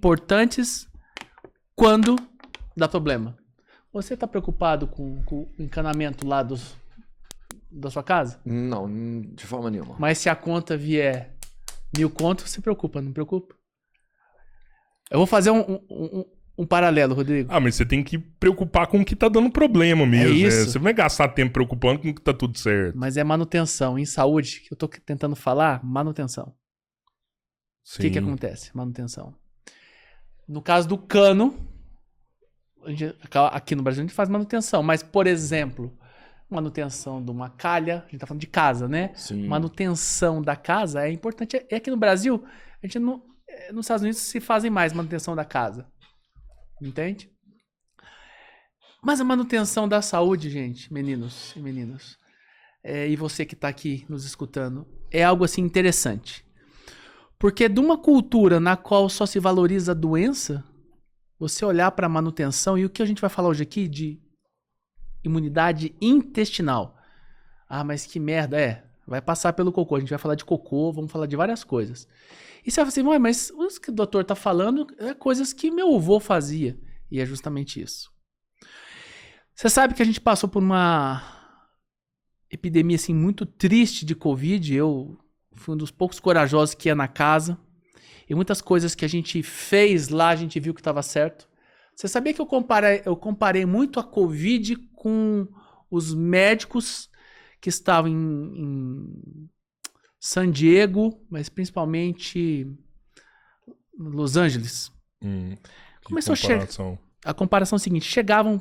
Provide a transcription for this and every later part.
importantes quando dá problema. Você tá preocupado com o encanamento lá da sua casa? Não, de forma nenhuma. Mas se a conta vier 1.000 contos, você preocupa, não preocupa? Eu vou fazer um paralelo, Rodrigo. Ah, mas você tem que preocupar com o que tá dando problema mesmo. É isso. Você não vai gastar tempo preocupando com o que tá tudo certo. Mas é manutenção. Em saúde, que eu tô tentando falar, manutenção. O que acontece? Manutenção. No caso do cano, aqui no Brasil a gente faz manutenção. Mas, por exemplo, manutenção de uma calha, a gente tá falando de casa, né? Sim. Manutenção da casa é importante. É aqui no Brasil, a gente não... Nos Estados Unidos se fazem mais manutenção da casa. Entende? Mas a manutenção da saúde, gente, meninos e meninas, e você que está aqui nos escutando, é algo assim interessante. Porque de uma cultura na qual só se valoriza a doença, você olhar para a manutenção, e o que a gente vai falar hoje aqui de imunidade intestinal. Ah, mas que merda, vai passar pelo cocô. A gente vai falar de cocô, vamos falar de várias coisas. E você vai falar assim, mas o que o doutor está falando é coisas que meu avô fazia. E é justamente isso. Você sabe que a gente passou por uma epidemia assim, muito triste de Covid. Eu fui um dos poucos corajosos que ia na casa. E muitas coisas que a gente fez lá, a gente viu que estava certo. Você sabia que eu comparei muito a Covid com os médicos que estavam em San Diego, mas principalmente Los Angeles. Começou a comparação é a seguinte, chegavam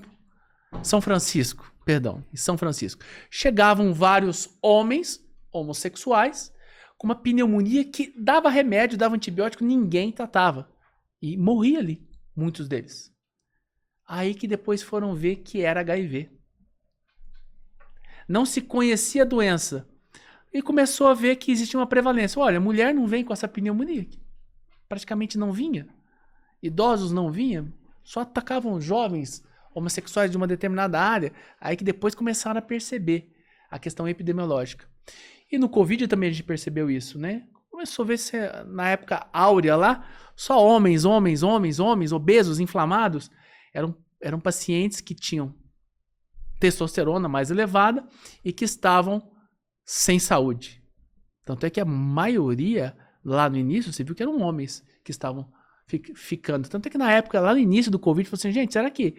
São Francisco, chegavam vários homens homossexuais com uma pneumonia que dava remédio, dava antibiótico, ninguém tratava. E morria ali, muitos deles. Aí que depois foram ver que era HIV. Não se conhecia a doença. E começou a ver que existia uma prevalência. Olha, mulher não vem com essa pneumonia. Praticamente não vinha. Idosos não vinham. Só atacavam jovens homossexuais de uma determinada área. Aí que depois começaram a perceber a questão epidemiológica. E no Covid também a gente percebeu isso, né? Começou a ver se na época áurea lá, só homens, obesos, inflamados. Eram pacientes que tinham testosterona mais elevada e que estavam sem saúde. Tanto é que a maioria, lá no início, você viu que eram homens que estavam ficando. Tanto é que na época, lá no início do Covid, falou assim, gente, será que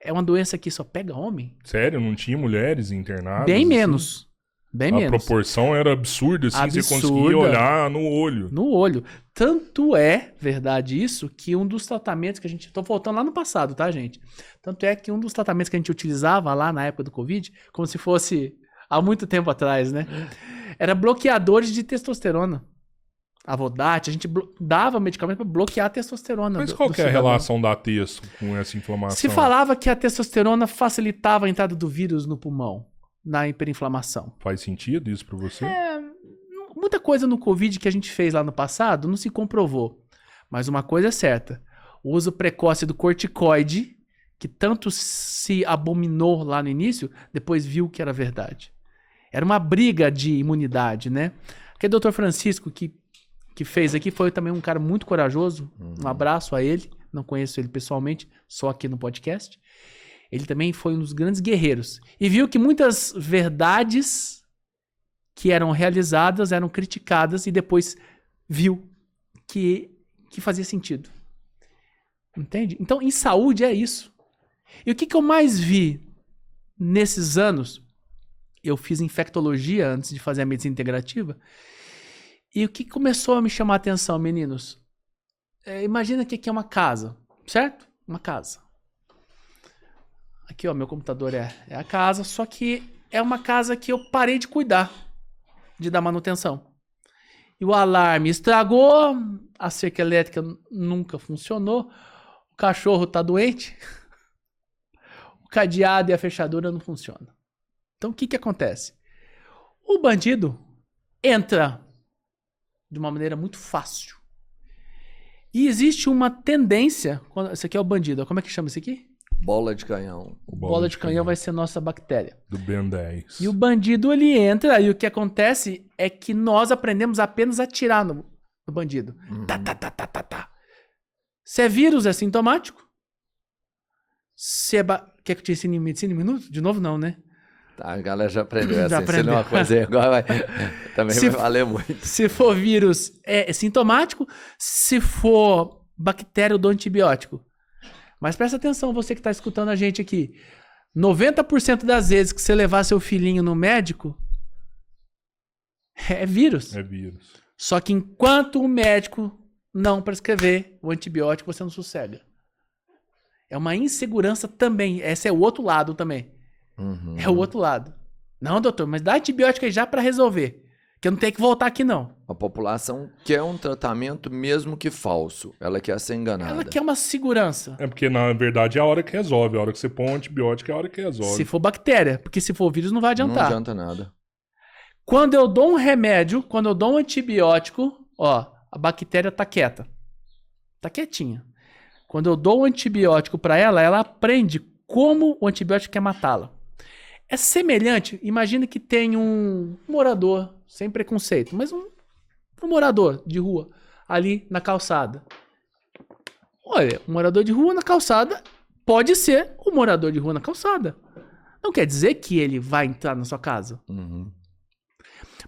é uma doença que só pega homem? Sério? Não tinha mulheres internadas? Bem assim? menos. Bem menos. A proporção era absurda, assim, você conseguia olhar no olho. No olho. Tanto é verdade isso, que um dos tratamentos que a gente... Tô voltando lá no passado, tá, gente? Tanto é que um dos tratamentos que a gente utilizava lá na época do Covid, como se fosse há muito tempo atrás, né? Era bloqueadores de testosterona. A Vodate, a gente dava medicamento para bloquear a testosterona. Mas qual que é a relação da testo com essa inflamação? Se falava que a testosterona facilitava a entrada do vírus no pulmão, na hiperinflamação. Faz sentido isso para você? Muita coisa no Covid que a gente fez lá no passado não se comprovou. Mas uma coisa é certa. O uso precoce do corticoide, que tanto se abominou lá no início, depois viu que era verdade. Era uma briga de imunidade, né? Aquele doutor Francisco que fez aqui foi também um cara muito corajoso. Um abraço a ele. Não conheço ele pessoalmente, só aqui no podcast. Ele também foi um dos grandes guerreiros. E viu que muitas verdades que eram realizadas eram criticadas e depois viu que fazia sentido. Entende? Então, em saúde é isso. E o que eu mais vi nesses anos? Eu fiz infectologia antes de fazer a medicina integrativa. E o que começou a me chamar a atenção, meninos? Imagina que aqui é uma casa, certo? Uma casa. Aqui, ó, meu computador é a casa, só que é uma casa que eu parei de cuidar, de dar manutenção. E o alarme estragou, a cerca elétrica nunca funcionou, o cachorro tá doente, o cadeado e a fechadura não funcionam. Então, o que acontece? O bandido entra de uma maneira muito fácil. E existe uma tendência... Esse aqui é o bandido. Como é que chama esse aqui? Bola de canhão. Bola de canhão vai ser nossa bactéria. Do Ben 10. E o bandido, ele entra, e o que acontece é que nós aprendemos apenas a atirar no bandido. Tá. Se é vírus, é sintomático. Se é... Quer que eu te ensine medicina em minutos? De novo, não, né? Tá, a galera já aprendeu essa. Já aprendeu. Uma coisa agora também vai valer muito. Se for vírus, é sintomático. Se for bactéria, eu dou antibiótico. Mas presta atenção, você que está escutando a gente aqui. 90% das vezes que você levar seu filhinho no médico, é vírus. É vírus. Só que enquanto o médico não prescrever o antibiótico, você não sossega. É uma insegurança também. Esse é o outro lado também. É o outro lado. Não, doutor, mas dá antibiótico aí já pra resolver. Que eu não tenho que voltar aqui, não. A população quer um tratamento mesmo que falso. Ela quer ser enganada. Ela quer uma segurança. É porque, na verdade, é a hora que resolve. A hora que você põe um antibiótico é a hora que resolve. Se for bactéria. Porque se for vírus, não vai adiantar. Não adianta nada. Quando eu dou um remédio, quando eu dou um antibiótico, ó, a bactéria tá quieta. Tá quietinha. Quando eu dou um antibiótico pra ela, ela aprende como o antibiótico quer matá-la. É semelhante, imagina que tem um morador, sem preconceito, mas um morador de rua ali na calçada. Olha, um morador de rua na calçada pode ser um morador de rua na calçada. Não quer dizer que ele vai entrar na sua casa.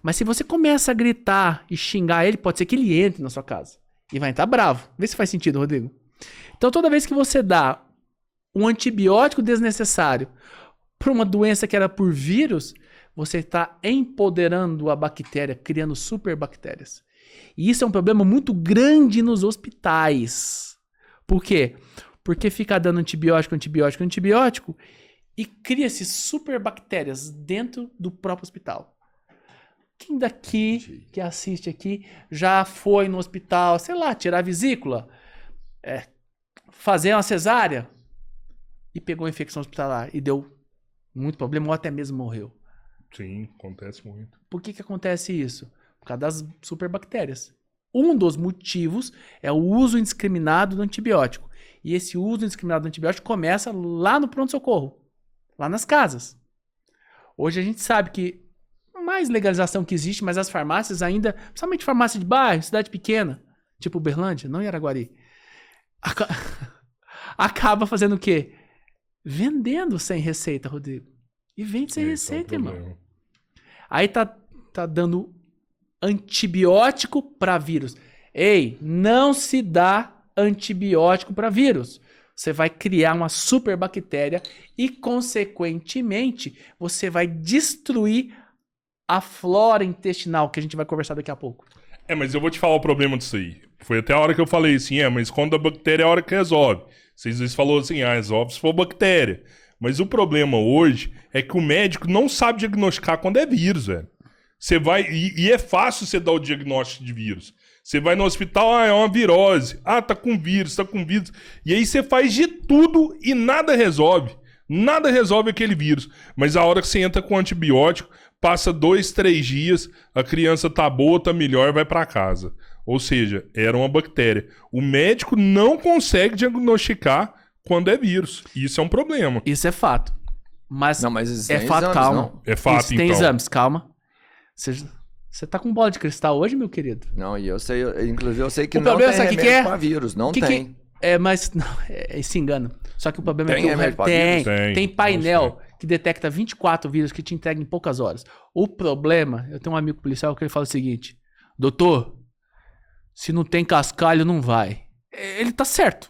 Mas se você começa a gritar e xingar ele, pode ser que ele entre na sua casa. E vai entrar bravo. Vê se faz sentido, Rodrigo. Então toda vez que você dá um antibiótico desnecessário para uma doença que era por vírus, você está empoderando a bactéria, criando superbactérias. E isso é um problema muito grande nos hospitais. Por quê? Porque fica dando antibiótico e cria-se superbactérias dentro do próprio hospital. Quem daqui, que assiste aqui, já foi no hospital, sei lá, tirar a vesícula, fazer uma cesárea e pegou a infecção hospitalar e deu muito problema ou até mesmo morreu. Sim, acontece muito. Por que acontece isso? Por causa das superbactérias. Um dos motivos é o uso indiscriminado do antibiótico. E esse uso indiscriminado do antibiótico começa lá no pronto-socorro, lá nas casas. Hoje a gente sabe que mais legalização que existe, mas as farmácias ainda, principalmente farmácia de bairro, cidade pequena, tipo Uberlândia, não em Araguari, acaba fazendo o quê? Vendendo sem receita, Rodrigo. E vende sem receita, irmão. Aí tá dando antibiótico para vírus. Ei, não se dá antibiótico para vírus. Você vai criar uma superbactéria e, consequentemente, você vai destruir a flora intestinal, que a gente vai conversar daqui a pouco. Mas eu vou te falar o problema disso aí. Foi até a hora que eu falei assim, mas quando a bactéria é a hora que resolve. Vocês falaram assim, resolve se for bactéria. Mas o problema hoje é que o médico não sabe diagnosticar quando é vírus, velho. Você vai... E é fácil você dar o diagnóstico de vírus. Você vai no hospital, é uma virose. Tá com vírus, tá com vírus. E aí você faz de tudo e nada resolve. Nada resolve aquele vírus. Mas a hora que você entra com antibiótico, passa 2, 3 dias, a criança tá boa, tá melhor, vai pra casa. Ou seja, era uma bactéria. O médico não consegue diagnosticar quando é vírus. Isso é um problema. Isso é fato. Mas é fato, exames, calma. não. É fato, isso, tem exames, calma. Você tá com bola de cristal hoje, meu querido? Não, e eu sei, inclusive eu sei que o não problema, tem sabe remédio que é? pra vírus, não tem. Mas não, se engana. Só que o problema Tem é que remédio pra vírus? tem painel que detecta 24 vírus que te entrega em poucas horas. O problema, eu tenho um amigo policial que ele fala o seguinte: doutor, se não tem cascalho, não vai. Ele tá certo.